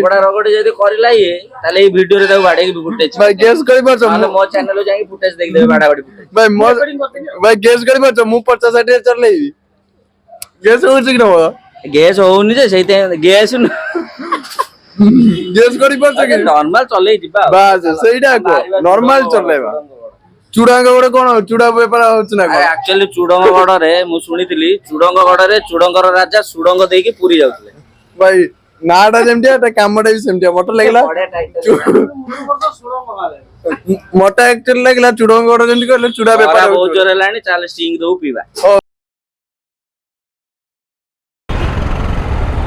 बड़ा रगड़ जदी करिला ये ताले ई वीडियो रे बाडे की फुटेज भाई गेस करि परछ मो चैनल जाई फुटेज देख देबे बाडा बाडी फुटेज भाई गेस करि परछ मु 50 60 चलेबी गेस हो छी न गैस होउनी जे सेते गैस गेस करि परछ कि नॉर्मल चले दिबा बस सेइडा को नॉर्मल चलेबा चुड़ांग गोड़े कोन चुड़ा बेपार होछ ना को एक्चुअली चुड़ंग गड़ रे मु सुनितली चुड़ंग गड़ रे चुड़ंगर राजा सुड़ंग देकी पूरी जाउतले भाई नाडा जेमटिया त कामडा भी सेमटिया मट लागला मटा एक्चुअली लागला चुड़ंग गड़ जेमति कहले चुड़ा बेपार बहुत जोर लानी चाल स्टिंग दो पीबा।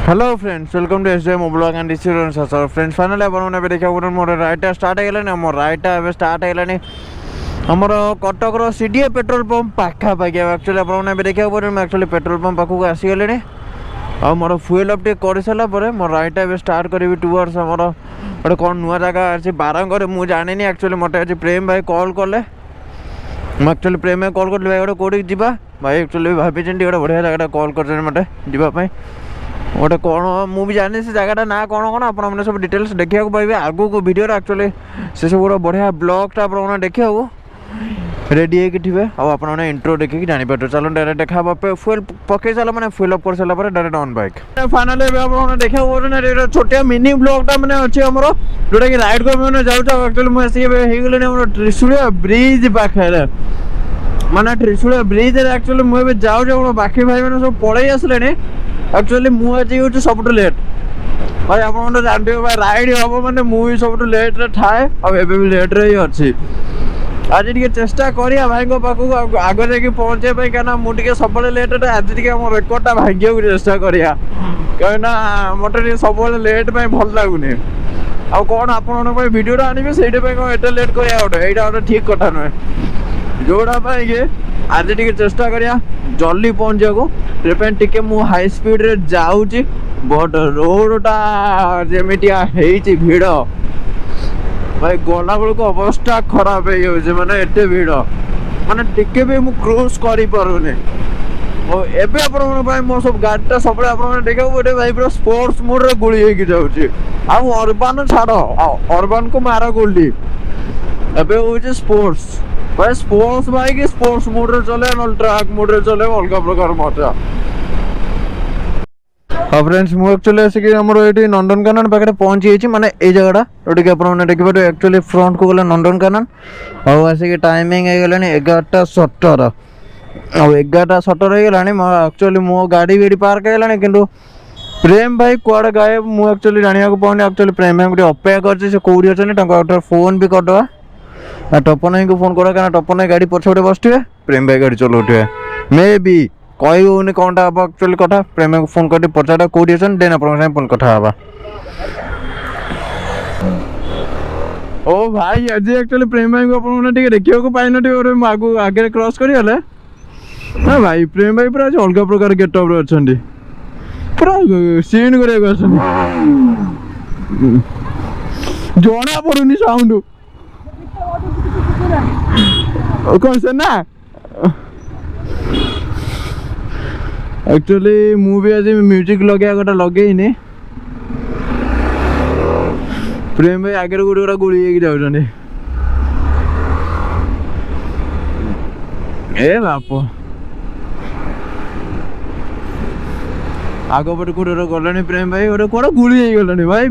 Hello friends welcome to SJMO blog and distribution friends finally अपन ने देखा गुड मोर राइट स्टार्ट हेगलानी मोर राइट एबे स्टार्ट हेगलानी हमर कटक रो सीडीए पेट्रोल पंप पाखा पाखी एक्चुअली अपन ने देखा पर मैं एक्चुअली पेट्रोल पंप पाखु आसी गेलेनी आ मोर फ्यूल अप कर सारा पर मोर राइट एबे स्टार्ट करी टुवर्ड्स हमर गोटे कौन नुआ जगह अच्छे बारंगर मुझे जानी एक्चुअली मत आज प्रेम भाई कॉल कले मुझे एक्चुअली प्रेम भाई कॉल कली भाई गोटे कौटी जा भाई एक्चुअली भाई गोटे बढ़िया जगह कॉल कर मत जावाई गोटे कौन मुझे जानी से जगह ना कौन कौन आपने सब डिटेल्स देखा पाइबे आगू को वीडियो एक्चुअली से सब गोटे बढ़िया ब्लॉगटा आप देखा रेडी होके आपने इंट्रो देखिए जापर चलो डायरेक्ट देखा फुएल पकई सारा मैंने फुएल अप कर सारा डायरेक्ट ऑन बाइक फाइनली देखा छोटिया मिनी ब्लॉगटा मैंने अच्छे आम जोटा कि राइड कर मैंने जाऊँ एक्चुअली मुझे त्रिशूलिया ब्रिज पाखे माने त्रिशूलिया ब्रिज एक्चुअली मुझे जाऊँ बाकी भाई मैंने सब पलि आसले एक्चुअली मुझे हूँ सब लेट भाई आप जानते भाई राइड हम मैंने मुझे सब लेट रे थाए और लेट रे ही अच्छी आज टे चेष्टा करिया भाई पाखक आगे जाकि पहुँचे कहीं मुझे सब लेट आज टे रेकर्डटा भाग्य चेष्टा करिया कहीं मत सब लेट भल लगुनि आ कौन आपण वीडियो आने से एटे लेट करा गोटे यहाँ गोटे ठीक कथा नुहे जोड़ा कि आज टे चेष्टा करिया जल्दी पहुँच जाको टे मु हाई स्पीड रे जाऊँगी बट रोडटा जमिटिया भिड़ भाई गला बेलू अवस्था खराब हो माने एटे भीड़ माने टिके भी मु क्रूज करि पारुने और एबे आपन भाई मो सब गाडीटा सब आपन देखा गोटे भाई पूरा स्पोर्ट्स मोड रे गुली हेकी जाउची आ अर्बन छाड़ो अर्बन को मारा गोली एबे होचे स्पोर्ट्स भाई कि स्पोर्ट्स मोड रे चले न ट्रैक मोड रे चले अलग प्रकार मजा। हाँ फ्रेंड्स मुझे एक्चुअली आसिक आमर ये नंदनकानन पाखे पहुँची माने ये जगह जोटा कि आप देखिए एक्चुअली फ्रंट को गले नंदनकानन और आसिक टाइमिंग हो गलानी 11:17 और 11:17 हो गलानी एक्चुअली मो गाड़ी भी पार्क होगा किंतु प्रेम भाई कुआड़े गायब मुझे एक्चुअली जाना पाऊनी एक्चुअली प्रेम भाई गोटे अपेक्षा कर कौटी अच्छे फोन भी करदे टपन भाई को फोन कर क्या टपन भाई गाड़ी पछपटे बसवे प्रेम भाई गाड़ी चलाउे मे बी कही होनी कौन एक्चुअली कथा प्रेम को फोन कर पचार कौटी अच्छे देन आप फोन कथा ओ भाई आज एक्चुअली प्रेम भाई को अपने देखा पाई न आगे आगे क्रॉस करगले ना भाई प्रेम भाई पूरा अलग प्रकार गेटअप अच्छा पूरा सीन कर जना पड़ूनी साउंड कौन से ना एक्चुअली मुझे आज म्यूजिक लगे गोटे लगे प्रेम भाई आगे गोटे गोटे गुड़ी जाऊँ ए बाप आग पटे गोटे गलानी प्रेम भाई गोटे कौन गुड़ी गलानी भाई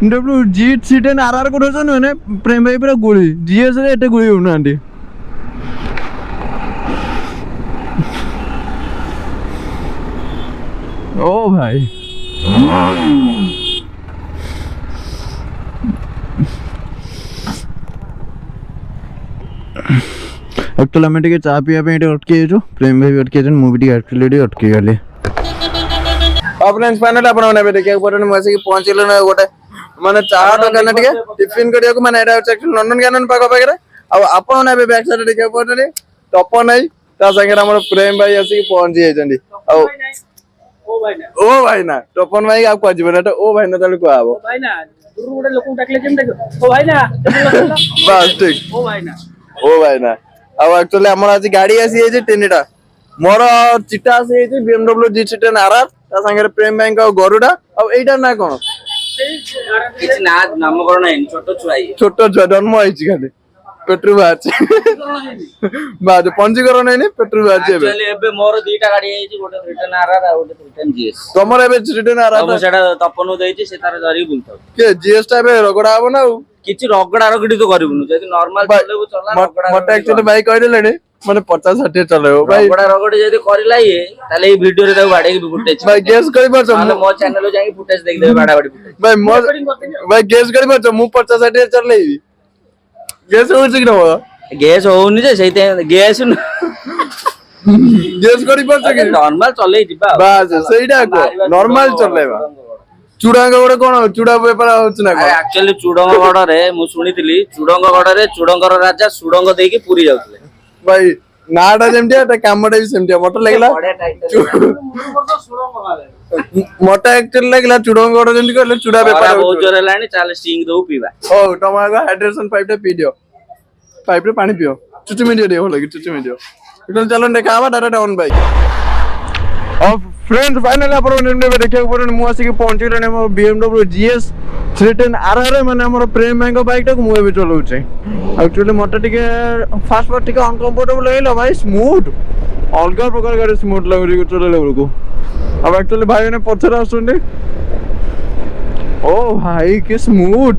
BMW G10 RR कोठे नुहे प्रेम भाई पूरा गुड़ी GS रे एटे गुड़ी होना ओ भाई एक्चुअली आम टे चा पीवा अटकी प्रेम भाई भी अटकी मुझे एक्चुअली अटकी गली फ्रेंड्स फाइनली आपने देखा पहुंचल गोटे माने चाह दुकान टे टिफिन करिया माने एटा एक्चुअली नंदनकानन पाखा पाखे आपने बैक साइड देखा पड़े टपन भाई संगे हमर प्रेम भाई आसिक पहुंची जाइछन्ती ओ भाई ना टपन भाई आप कह जीवन ओ भाई ना ताले को आबो भाई ना दूर गोटे लोक डाकले जेम देखो ओ भाई ना बस ठीक ओ भाई ना अब एक्चुअली हमर आज गाड़ी आसी जे तीनटा मोर चिटा आसी जे BMW G10 RR ता संगे प्रेम भाई का गरुडा अब एटा ना कोन କିଛି ନା ନାମକରଣ ହେଇନି, ଛୋଟ ଛୁଆ ଇଏ। ଛୋଟ ଛୁଆ ଜନ୍ମ ହେଇଛି ଖାଲି ପେଟରୁ ବାହାରିଛି ବାହାରିଛି ପଞ୍ଜୀକରଣ ହେଇନି ପେଟରୁ ବାହାରିଛି ଏବେ। Actually ଏବେ ମୋର ଦିଟା ଗାଡି ହେଇଛି, ଗୋଟେ ରିଟର୍ନ ଆରଆର ଆଉ ଗୋଟେ ରିଟର୍ନ ଜିଏସ୍। ତମର ଏବେ ରିଟର୍ନ ଆରଆର ମୁଁ ସେଟା ତପନକୁ ଦେଇଛି, ସେ ତାର ଧରିକି ବୁଲଥାଉ। କିଏ ଜିଏସ୍ ଟା ଏବେ ରଗଡା ହବ ନା ଆଉ କିଛି ରଗଡା ରଗଡି ତ କରିବୁନି, ଯଦି ନର୍ମାଲ ଚଲେଇବୁ ଚଲା। ମତେ ଆକ୍ଚୁଆଲି ଭାଇ କହିଦେଲେଣି ମାନେ 50-60 ଚଲେଇବ ଭାଇ। ରଗଡା ରଗଡି ଯଦି କରିଲା ଇଏ, ତାହେଲେ ଏଇ ଭିଡିଓରେ ତାକୁ ବାଡେଇକି ଫୁଟେଜ ଭାଇ ଗେସ୍ କରିପାରୁଛ ନହେଲେ ମୋ ଚ୍ୟାନେଲରୁ ଯାଇକି ଫୁଟେଜ ଦେଖିଦେବେ ବାଡା ବାଡି ଫୁଟେଜ। ଭାଇ ଗେସ୍ କରିପାରୁଛ ମୁଁ 50-60 ଚଲେଇବି? ଗେସ୍ ହଉଛି କି ନବ? ଗ୍ୟାସ୍ ହଉନି ଯେ ସେଇଥିପାଇଁ ଗ୍ୟାସ୍ ଗେସ୍ କରିପାରୁଛ କି? ନର୍ମାଲ ଚଲେଇ ଯିବା। ବାସ୍ ସେଇଟା କୁହ, ନର୍ମାଲ ଚଲେଇବା। ଚୁଡାଙ୍କ ଗୋଟେ କଣ ଚୁଡା ବେପାର ହଉଛି ନା କଣ? ଆକ୍ଚୁଆଲି ଚୁଡଙ୍ଗଗଡରେ ମୁଁ ଶୁଣିଥିଲି, ଚୁଡଙ୍ଗଗଡରେ ଚୁଡଙ୍ଗର ରାଜା ସୁଡଙ୍ଗ ଦେଇକି ପୁରୀ ଯାଉଥିଲେ। ଭାଇ ନାଟା ଯେମିତିଆ ତା କାମଟା ବି ସେମିତିଆ ମତେ ଲାଗିଲା। ମତେ ଆକ୍ଚୁଆଲି ଲାଗିଲା ଚୁଡଙ୍ଗଗଡ ଯେମିତି କହିଲେ ଚୁଡା ବେପାର ବହୁତ ଜୋର ହେଲାଣି, ଚାଲେ ଷ୍ଟିଙ୍ଗ ଦଉ ପିଇବା। ହଉ ତମ ଆଗ ହାଇଡ୍ରେସନ ପାଇପ୍ ଟା ପିଇ ଦିଅ, ପାଇପ୍ ରେ ପାଣି ପିଅ, ଚୁଚୁମି ଦିଅ ଟିକେ ଭଲ କି ଚୁଚୁମି ଦିଅ। ଚାଲ ଦେଖା ହବା ଡାଇରେକ୍ଟ ଅନ୍ ବାଇକ୍। ଆଉ ଫ୍ରେଣ୍ଡ ଫାଇନାଲି ଆପଣମାନେ ଏବେ ଦେଖିବାକୁ ପାରୁଛନ୍ତି ମୁଁ ଆସିକି ପହଞ୍ଚିଗଲିଣି ଆମ BMW GS 310 RR ମାନେ ଆମର ପ୍ରେମ ଭାଇଙ୍କ ବାଇକ୍ ଟାକୁ ମୁଁ ଏବେ ଚଲାଉଛି। ଆକ୍ଚୁଆଲି ମତେ ଟିକେ ଫାଷ୍ଟ ଟିକେ ଅନକମ୍ଫର୍ଟେବଲ ହେଇଲା ଭାଇ, ସ୍ମୁଥ ଅଲଗା ପ୍ରକାର ଗାଡ଼ି ସ୍ମୁଥ ଲାଗୁଛି ଚଲେଇଲା ବେଳକୁ। ଆଉ ଆକ୍ଚୁଆଲି ଭାଇ ମାନେ ପଛରେ ଆସୁଛନ୍ତି, ଓ ଭାଇ କି ସ୍ମୁଥ,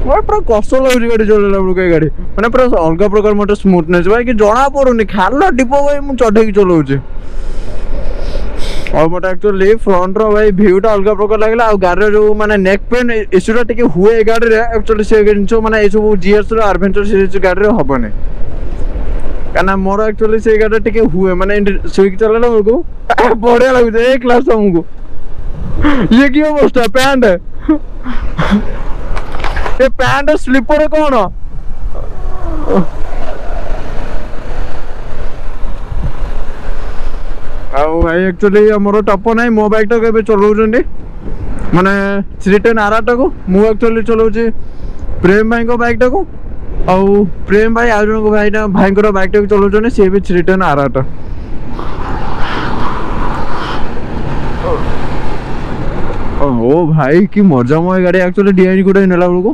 ପୁରା କଷ୍ଟ ଲାଗୁଛି ଗାଡ଼ି ଚଲେଇଲା ବେଳକୁ। ଏ ଗାଡ଼ି ମାନେ ପୁରା ଅଲଗା ପ୍ରକାର ମତେ ସ୍ମୁଥନେସ୍ ଭାଇ, କି ଜଣା ପଡୁନି ଖାଲ ଡିପ ଭାଇ ମୁଁ ଚଢେଇକି ଚଲଉଛି। ଆଉ ମତେ ଆକ୍ଚୁଆଲି ଫ୍ରଣ୍ଟ ର ଭାଇ ଭିଉ ଟା ଅଲଗା ପ୍ରକାର ଲାଗିଲା। ଆଉ ଗାଡ଼ିର ଯୋଉ ମାନେ ନେକ୍ ପେନ୍ ଇସ୍ୟୁ ଟା ଟିକେ ହୁଏ ଏ ଗାଡ଼ିରେ, ଆକ୍ଚୁଆଲି ସେ ଜିନିଷ ମାନେ ଏଇ ସବୁ GS ର ଆଡଭେଞ୍ଚର ସିରିଜ ଗାଡ଼ିରେ ହବନି, କାହିଁକିନା ମୋର ଆକ୍ଚୁଆଲି ସେଇ ଗାଡ଼ିରେ ଟିକେ ହୁଏ, ମାନେ ଶୋଇକି ଚଲେଇଲା ବେଳକୁ ବଢିଆ ଲାଗୁଛି। ଏ କ୍ଲାସ ତମକୁ ଇଏ କି ଅବସ୍ଥା ପ୍ୟାଣ୍ଟ, ଏ ପ୍ୟାଣ୍ଟ ସ୍ଲିପର କଣ? ଆଉ ଭାଇ ଆକ୍ଚୁଆଲି ଆମର ଟପ ନାହିଁ, ମୋ ବାଇକ୍ ଟାକୁ ଏବେ ଚଲାଉଛନ୍ତି ମାନେ 310 RR ଟାକୁ। ମୁଁ ଆକ୍ଚୁଆଲି ଚଲାଉଛି ପ୍ରେମ ଭାଇଙ୍କ ବାଇକ୍ ଟାକୁ, ଆଉ ପ୍ରେମ ଭାଇ ଆଉ ଜଣଙ୍କ ଭାଇଙ୍କର ବାଇକ୍ ଟାକୁ ଚଲାଉଛନ୍ତି, ସିଏ ବି 310 RR ଟା। ଓ ଭାଇ କି ମଜାମୟ ଗାଡ଼ି ଆକ୍ଚୁଆଲି ଡିଆଇନି ଗୋଟେ ନେଲା ବେଳକୁ।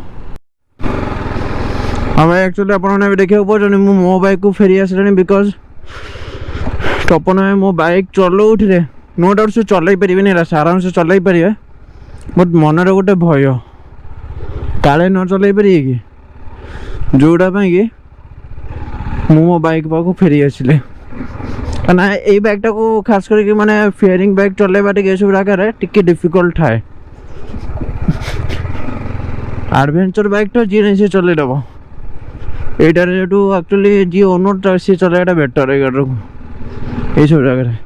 ଆମେ ଆକ୍ଚୁଆଲି ଆପଣମାନେ ଏବେ ଦେଖିବାକୁ ପାଉଛନ୍ତି ମୁଁ ମୋ ବାଇକ୍କୁ ଫେରି ଆସିଲାଣି, ବିକଜ ତପନ ଭାଇ ମୋ ବାଇକ୍ ଚଲଉଥିଲେ नो डाउट से चलाई पारिबेନି, आराम से चलाई पारिबे, बट मनरे गोटे भय काले न चलाई पारिबे कि, जोटा कि मो बाइक पाखु फेरी आसिले ना ये बाइकटा को खास करके माने फेयरिंग बाइक चलेबा टिके सब जगह टिके डिफिकल्ट थाए। एडवेंचर बाइक तो जी नहीं से चले दब एटार एक्चुअली जी ओनर सी चलाइटा बेटर है गाड़ी ये सब जगह।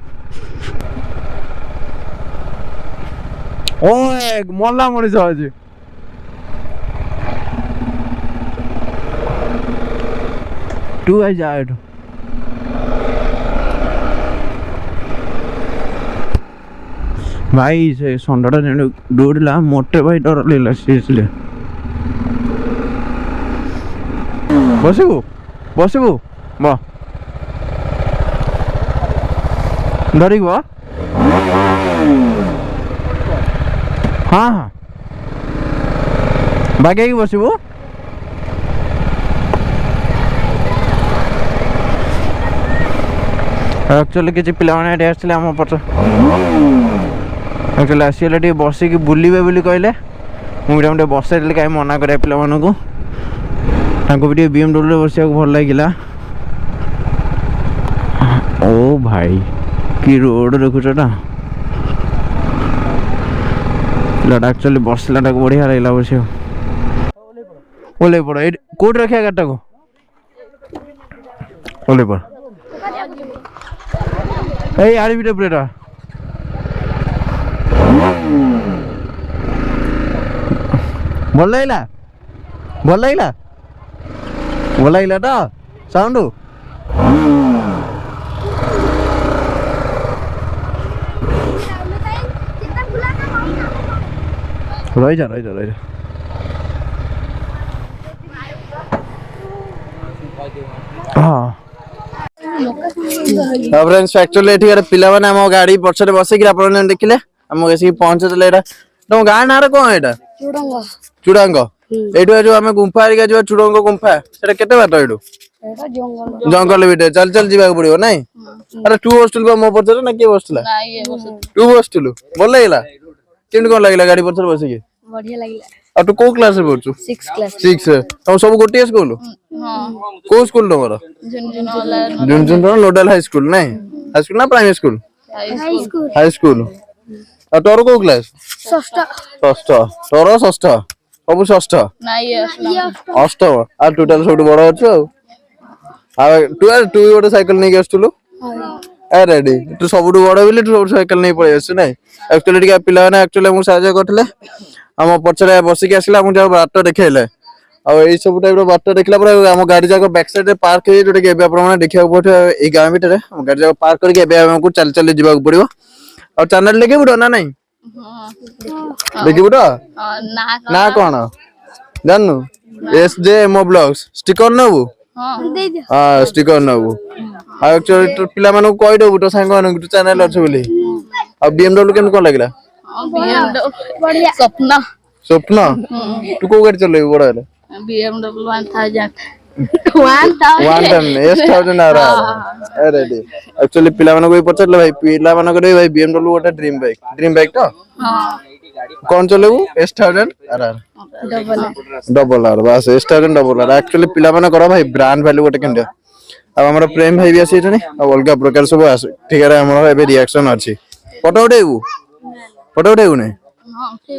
ओ मल्ला मनीष आज तू आई जाए भाई से संडाटा दौड़ला मोटे भाई डर लगला सीरियसली। बसबू बसबू बा धरिक बा हाँ हाँ बागे बसबू एक्चुअली किसी पिला आसते आम पच एक्चुअली आसीगले टे बसिक बुलवे बोली कहले मुझे बसई कहीं मना करे पिला भी टे BMW बस भल लगे। ओ भाई कि रोड देखुचटा पिलाटा एक्चुअली बसला बढ़िया लगला बस ओल्हे पड़ कौट रखा गाड़ी को ओल्हे पड़ आड़ भी प्लेटा भल लगला भल लगला भल लगला तो साउंड रही जा हाँ फ्रेंड्स एक्चुअली एठी पिला माने हम गाड़ी पछरे बसिक आपन देखिले ଆମକୁ ଆସିକି ପହଞ୍ଚେଇଦେଲେ। ଏଇଟା ତମ ଗାଁ ନାଁରେ କଣ ଏଇଟା? ଚୁଡାଙ୍ଗ। ଏଇଠୁ ଯୋଉ ଆମେ ଗୁମ୍ଫା ହେରିକା ଯିବା ଚୁଡଙ୍ଗ ଗୁମ୍ଫା ସେଟା କେତେ ବାଟ ଏଇଠୁ? ଜଙ୍ଗଲ ଭିତରେ ଚାଲି ଚାଲି ଯିବାକୁ ପଡିବ ନାଇଁ? ଆରେ ତୁ ବସିଥିଲୁ ବା ମୋ ପଛରେ ନା କିଏ ବସିଥିଲା? ତୁ ବସିଥିଲୁ, ଭଲ ଲାଗିଲା? କେମିତି କଣ ଲାଗିଲା ଗାଡି ପଛରେ ବସିକି? ବଢିଆ ଲାଗିଲା। ଆଉ ତୁ କୋଉ କ୍ଲାସ ରେ ପଢୁଛୁ? 6 ତମ ସବୁ ଗୋଟିଏ ସ୍କୁଲ? କୋଉ ସ୍କୁଲ ତମର? ଝୁନଝୁନ ନୋଡାଲ ହାଇ ସ୍କୁଲ ନାଇଁ? ହାଇ ସ୍କୁଲ ନା ପ୍ରାଇମେରୀ ସ୍କୁଲ? High school. ଆଉ ତୋର କୋଉ କ୍ଲାସ? ଷଷ୍ଠ। ତୋର ଷଷ୍ଠ, ସବୁ ଷଷ୍ଠ, ଅଷ୍ଟମ। ଆଉ ତୁ ତାହେଲେ ସବୁଠୁ ବଡ ଅଛୁ ଆଉ। ତୁ ଗୋଟେ ସାଇକେଲ ନେଇକି ଆସୁଥିଲୁ। ରେଡି, ତୁ ସବୁଠୁ ବଡ ବୋଲି ତୁ ସବୁଠୁ ସାଇକେଲ ନେଇ ପଳେଇ ଆସିଛୁ ନାଇଁ? ଆକ୍ଚୁଆଲି ଟିକେ ପିଲାମାନେ ଆକ୍ଚୁଆଲି ଆମକୁ ସାହାଯ୍ୟ କରିଥିଲେ। ଆମ ପଛରେ ବସିକି ଆସିଲା ଆମକୁ ଯାହା ବାଟ ଦେଖେଇଲେ। ଆଉ ଏଇ ସବୁ ଟାଇପ ର ବାଟ ଦେଖିଲା ପରେ ଆମ ଗାଡି ଯାକ ବ୍ୟାକ୍ ସାଇଡ୍ ରେ ପାର୍କ ହେଇଯାଇଛି, ଯୋଉଟା କି ଏବେ ଆପଣମାନେ ଦେଖିବାକୁ ପାଉଥିବେ ଏଇ ଗାଁ ଭିତରେ ଆମ ଗାଡି ଯାକ ପାର୍କ କରିକି ଏବେ ଆମକୁ ଚାଲି ଚାଲି ଯିବାକୁ ପଡିବ। ଆଉ ଚ୍ୟାନେଲ ଲେଖିବୁ ତ ନା ନାଇଁ? ଦେଖିବୁ ତ? ନା କଣ ଜାଣିନୁ? SJMO ବ୍ଲଗ୍ସ ଷ୍ଟିକର ନବୁ? ହଁ ଷ୍ଟିକର ନବୁ। ଆଉ ଆକ୍ଚୁଆଲି ତୁ ପିଲାମାନଙ୍କୁ କହିଦବୁ ତୋ ସାଙ୍ଗମାନଙ୍କୁ ତୁ ଚ୍ୟାନେଲ ଅଛି ବୋଲି। ଆଉ BMW କେମିତି କଣ ଲାଗିଲା? ସ୍ୱପ୍ନ। ତୁ କୋଉ ଗାଡି ଚଲେଇବୁ ବଡ ହେଲେ? BMW 1000 ଆକ୍ଚୁଆଲି ପିଲାମାନଙ୍କୁ ବି ପଚାରିଲେ ଭାଇ ପିଲାମାନଙ୍କର ଭାଇ BMW ଗୋଟେ ଡ୍ରିମ୍ ବାଇକ୍ ତ? କଣ ଚଲେଇବୁ? S1000 ଡବଲ ଆର ବାସ୍ S1000 ଡବଲ ଆର। ଆକ୍ଚୁଆଲି ପିଲାମାନେ କର ଭାଇ ବ୍ରାଣ୍ଡ ଭ୍ୟାଲୁ ଗୋଟେ କିଣିଦିଅ। ଆଉ ଆମର ପ୍ରେମ ଭାଇ ବି ଆସିଛନ୍ତି। ଆଉ ଅଲଗା ପ୍ରକାର ସବୁ ଠିକରେ ଆମର ଏବେ ରିଆକ୍ସନ ଅଛି। ଫଟୋ ଉଠେଇବୁ? ଫଟୋ ଉଠେଇବୁନି?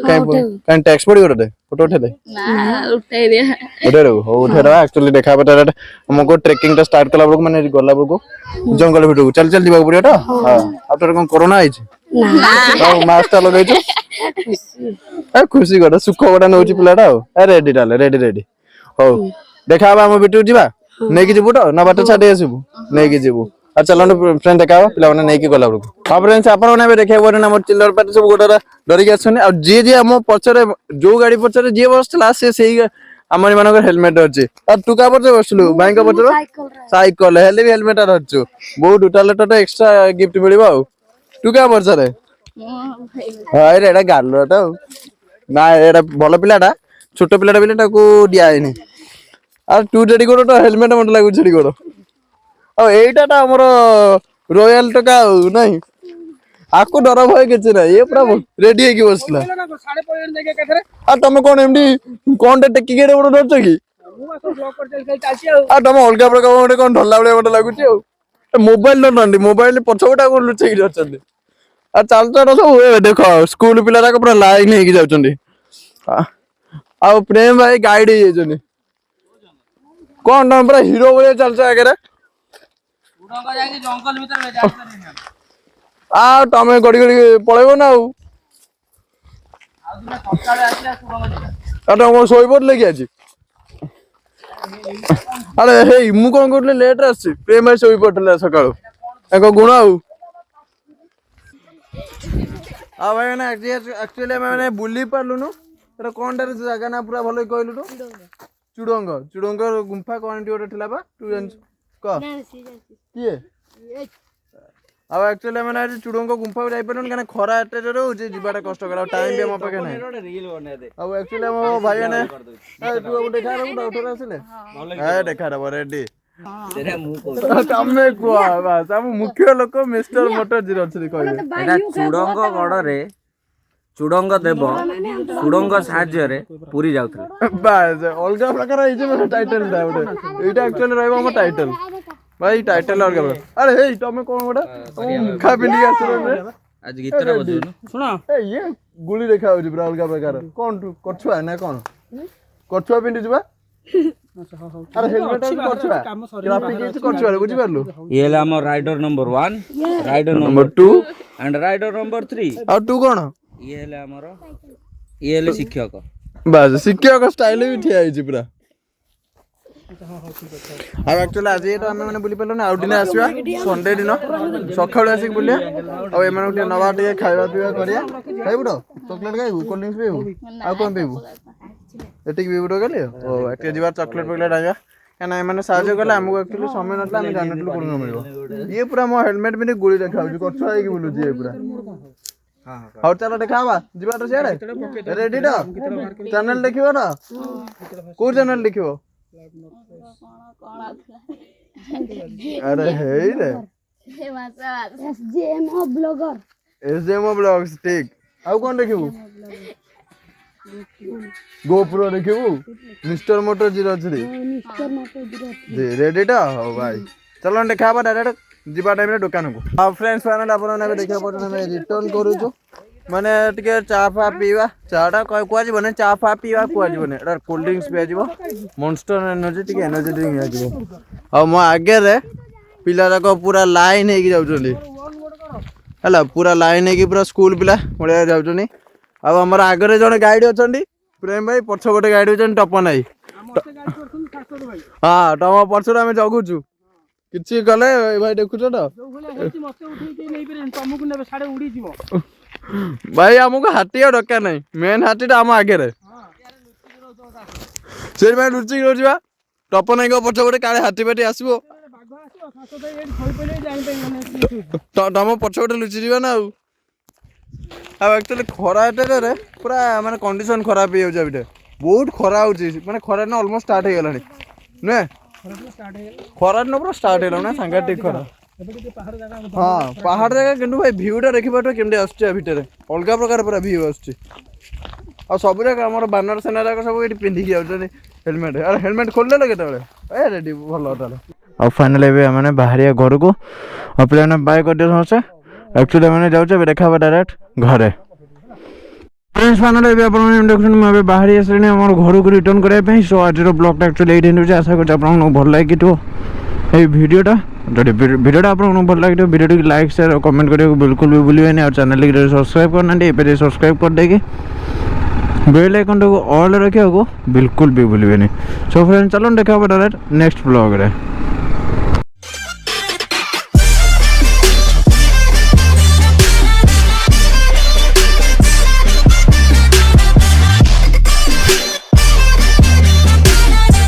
କାଇଁ ଟ୍ୟାକ୍ସ ପଡିବ ତତେ ଫଟୋ ଉଠେଇଲେ? ଉଠେଇଦେବୁ? ହଉ ଉଠେଇଦବା। ଆକ୍ଚୁଆଲି ଦେଖା ହବ ଆମକୁ ଟ୍ରେକିଂ ଟା ଷ୍ଟାର୍ଟ କଲା ବେଳକୁ ମାନେ ଗଲା ବେଳକୁ ଜଙ୍ଗଲ ଭିତରକୁ ଚାଲି ଚାଲି ଯିବାକୁ ପଡିବ ତ? ଆଉ ତୋର କଣ କରୋନା ହେଇଛି? ଆଉ ମାସ୍କ ଟା ଲଗେଇଛୁ? ଖୁସି କଥା ସୁଖ ଗୋଟେ ନଉଛି ପିଲାଟା ଆଉ। ରେଡି ତାହେଲେ ରେଡି। ହଉ ଦେଖାହବା ଆମ ଭିତରକୁ ଯିବା। ନେଇକି ଯିବୁ ତ ନା ବାଟ ଛାଡି ଆସିବୁ? ନେଇକି ଯିବୁ। ଆଉ ଚାଲନ୍ତୁ ଫ୍ରେଣ୍ଡ ଦେଖା ହବ ପିଲାମାନେ ନେଇକି ଗଲା ବେଳକୁ। ହଁ ଫ୍ରେଣ୍ଡସ ଆପଣମାନେ ଏବେ ଦେଖିବାକୁ ପାଉଛନ୍ତି ଆମର ଚିଲ୍ଲର ପାର୍ଟି ସବୁ ଗୋଟେ ଧରିକି ଆସିଛନ୍ତି। ଆଉ ଯିଏ ଆମ ପଛରେ ଯୋଉ ଗାଡି ପଛରେ ଯିଏ ବସିଥିଲା ସେ ସେଇ ଆମରି ମାନଙ୍କର ହେଲମେଟ ଅଛି। ଆଉ ତୁ କାହା ପଛରେ ବସିଥିଲୁ? ଭାଇଙ୍କ ପଛରେ ସାଇକେଲ ହେଲେ ବି ହେଲମେଟ ଧରିଛୁ। ବହୁତ ତାହେଲେ ତତେ ଏକ୍ସଟ୍ରା ଗିଫ୍ଟ ମିଳିବ ଆଉ। ତୁ କାହା ପଛରେ? ଏଇଟା ଗାଲୁଆଟା ଆଉ। ନା ଏଇଟା ଭଲ ପିଲାଟା, ଛୋଟ ପିଲାଟା ବୋଲି ତାକୁ ଦିଆହେଇନି। ଆଉ ତୁ ଯଦି ଗୋଟ ତ ହେଲମେଟ ମତେ ଲାଗୁଛି ସେଠି ଗୋଟ। ଆଉ ଏଇଟା ଆମର ରୟାଲ ଟୋକା ଆଉ ନାଇଁ? ଆକୁ ଡର ଭୟ କିଛି ନାହିଁ। ଇଏ ପୁରା ରେଡି ହେଇକି ବସିଥିଲା। ଆଉ ତମେ କଣ ଏମତି କଣ ଟେକିକି ଏଡେ ବଡ ଧରିଛ କି? ଆଉ ତମେ ଅଲଗା ପ୍ରକାର ଗୋଟେ କଣ ଧରିଲା ଭଳିଆ ମତେ ଲାଗୁଛି ଆଉ। ମୋବାଇଲ ଧରୁନାହାନ୍ତି, ମୋବାଇଲ ପଛପଟେ ଆଉ କଣ ଲୁଚେଇକି ଧରିଛନ୍ତି। ଆଉ ଚାଲୁଛ ସବୁ ଦେଖ ସ୍କୁଲ ପିଲା ପୁରା ଲାଇନ ହେଇକି ଯାଉଛନ୍ତି। ଆଉ ପ୍ରେମ ଭାଇ ଗାଇଡ ହେଇଯାଇଛନ୍ତି। କଣ ତମେ ପୁରା ହିରୋ ଭଳିଆ ଚାଲୁଛ ଆଗରେ? ଆଉ ତମେ ଗଡି ଗଡି ପଳେଇବ ନା ଆଉ। ଆଉ ତମେ କଣ ଶୋଇପଡିଲେ କି ଆଜି? ଆରେ ହେଇ ମୁଁ କଣ କହୁଥିଲି ଲେଟରେ ଆସିଛି। ପ୍ରେମ ଭାଇ ଶୋଇ ପଡିଥିଲା ସକାଳୁ। ତାଙ୍କ ଗୁଣ ଆଉ। ଆଉ ଭାଇ ଆକ୍ଚୁଆଲି ଆମେ ବୁଲି ପାରିଲୁନୁ। ଏଟା କଣଟା ଜାଗା ନା ପୁରା ଭଲ କହିଲୁ ତ? ଚୁଡଙ୍ଗ ଗୁମ୍ଫା କଣ ଏମିତି ଗୋଟେ ଥିଲା ବା? ତୁ ଜାଣିଛୁ କହ? କିଏ? ଆଉ ଆକ୍ଚୁଆଲି ଆମେ ଆଜି ଚୁଡଙ୍ଗ ଗୁମ୍ଫାକୁ ଯାଇପାରିଲୁନି କାରଣ ଖରା ଏତେ ଜୋରେ ହଉଛି ଯିବାଟା କଷ୍ଟକର। ଆଉ ଟାଇମ ବି ଆମ ପାଖରେ ନାହିଁ। ଆଉ ଆକ୍ଚୁଆଲି ଆମ ଭାଇ ମାନେ ଦେଖାଦବ ରେଡି। ତମେ କୁହ ବାସ ଆମ ମୁଖ୍ୟ ଲୋକ ମିଷ୍ଟର ମୋଟର ଜିରୋ ଅଛନ୍ତି କହିବେ। ଏଟା ଚୁଡଙ୍ଗ ଗଡରେ ଚୁଡଙ୍ଗ ଦେବ ଚୁଡଙ୍ଗ ସାହାଯ୍ୟରେ ପୁରୀ ଯାଉଥିଲେ। ବାସ୍ ଅଲଗା ପ୍ରକାର ହେଇଯିବ ଟାଇଟେଲ ଟା ଗୋଟେ। ଏଇଟା ଆକ୍ଚୁଆଲି ରହିବ ଆମ ଟାଇଟେଲ। ଭାଇ ଟାଇଟେଲ ଅଲଗା ପ୍ରକାର। ଆରେ ହେଇ ତମେ କଣ ଗୋଟେ ମୁଖା ପିନ୍ଧିକି ଆସିଛ ଆଜି ଗୀତଟା ବଜଉନୁ। ଶୁଣ ଇଏ ଗୁଳି ଦେଖା ହଉଛି ପୁରା ଅଲଗା ପ୍ରକାର। କଣ ତୁ କଛୁଆ ନା କଣ? କଛୁଆ ପିନ୍ଧିଛୁ ବା? ଆରେ ହେଲମେଟ କଛୁଆ ଟ୍ରାଫିକ ହେଇଛି କଛୁଆ ବୁଝିପାରିଲୁ? ଇଏ ହେଲା ଆମ rider number 1, rider number 2 and rider number 3। ଆଉ ତୁ କଣ? ଇଏ ହେଲେ ଶିକ୍ଷକ। ବାସ୍ ଶିକ୍ଷକ ଷ୍ଟାଇଲ ବି ଠିଆ ହେଇଛି ପୁରା। ଆଉ ଆକ୍ଚୁଆଲି ଆଜି ଏଇଟା ଆମେ ମାନେ ବୁଲି ପାରିଲୁନି। ଆଉ ଦିନେ ଆସିବା ସଣ୍ଡେ ଦିନ ସକାଳୁ ଆସିକି ବୁଲିବା। ଆଉ ଏମାନଙ୍କୁ ଟିକେ ନବା ଟିକେ ଖାଇବା ପିଇବା କରିବା। ଖାଇବୁ ତ ଚକଲେଟ ଖାଇବୁ କୋଲ୍ଡ ଡ୍ରିଙ୍କସ ପିଇବୁ ଆଉ କଣ ପିଇବୁ? ଏତିକି ପିଇବୁ ତ ଖାଲି? ଓ ଏଠି ଯିବା ଚକଲେଟ ଫକଲେଟ ଆଣିବା। କାହିଁକିନା ଏମାନେ ସାହାଯ୍ୟ କଲେ ଆମକୁ ଆକ୍ଚୁଆଲି ସମୟ ନଥିଲା ଆମେ ଜାଣିନଥିଲୁ କୋଉଦିନ ମିଳିବ। ଇଏ ପୁରା ମୋ ହେଲମେଟ ପିନ୍ଧି ଗୁଳି ଦେଖାଯାଉଛି କଛୁଆ ହେଇକି ବୁଲୁଛି ଇଏ ପୁରା। ହଉ ଚାଲ ଦେଖା ହବା ଯିବା ତ ସିଆଡେ ରେଡି ତ ଚ୍ୟାନେଲ ଦେଖିବ ନା କୋଉ ଚ୍ୟାନେଲ ଦେଖିବ अरे है ही रे SJMO ब्लॉगर SJMO ब्लॉग्स ठीक आउ कौन देखिबू गोप्रो देखिबू mister motor 03 mister motor 03 ready टा हो भाई चलो देखाबा डायरेक्ट जिबा टाइम रे दुकान को आ फ्रेंड्स फाइनल अपन ने देखा पड़े हम रिटर्न करू छु माने टिके चा फा पीवा चाटा कुआ जीवन चा फा पीवा कुआ जीवन एटा कोल्ड ड्रिंक्स पिया जीवो मॉन्स्टर एनर्जी टिके एनर्जी ड्रिंक आ जीवो आ मो आगे रे पिला जाको पूरा लाइन हे कि जाउछली हला पूरा लाइन हे कि पूरा स्कूल पिला बढिया जाउछनी आ हमर आगे रे जने गाइड अछंडी प्रेम भाई पछ गोटे गाइड अछन टपन भाई हां तम पछर हम जगु छु किछि गले भाई देखु छ त भाई हमको हाथी डका नहीं मेन हाथी आम आगे से भाई लुचि रोजा टपन को पछ गोटे काले हाथी पाटी आसो तुम पछ गोटे लुचि जा ना एक्चुअली खरा रे पूरा माने कंडीशन खराब हो जाए बहुत खरा हो माने खरा ना ऑलमोस्ट स्टार्ट हो गलानी नुहे खरा न पूरा स्टार्ट हो ना सांघातिक खरा हाँ पहाड़ जगह कि भाई भ्यूटा देखी पाठ केमती आसुचे भितर अलग प्रकार पूरा भ्यू आसुचे आ सब जगह आम बानर सेना जाक सब ये पिंधिकी जाऊँ हेलमेट अरे हेलमेट खोल देल के रेडी भल और फाइनल मैंने बाहर घर को और पे बाय कर दिए समस्ते एक्चुअली मैंने जाऊँ देखा डायरेक्ट घरे फ्रेंड्स फाइनल देखुन मुझे बाहरी आसली आम घर को रिटर्न करने सो आज ब्लॉगटा एक्चुअली ये आशा कर भल लगे ये वीडियोटा जब वीडियोटा आप भल लगे वीडियो लाइक शेयर और कमेंट करने को बिल्कुल भी भूलिए और चैनल की सब्सक्राइब करना ये सब्सक्राइब कर देगी बेल आइकन को ऑल रखा बिल्कुल भी भूलिए सो फ्रेंड्स चलो देखा डायरेक्ट नेक्स्ट ब्लॉग रे।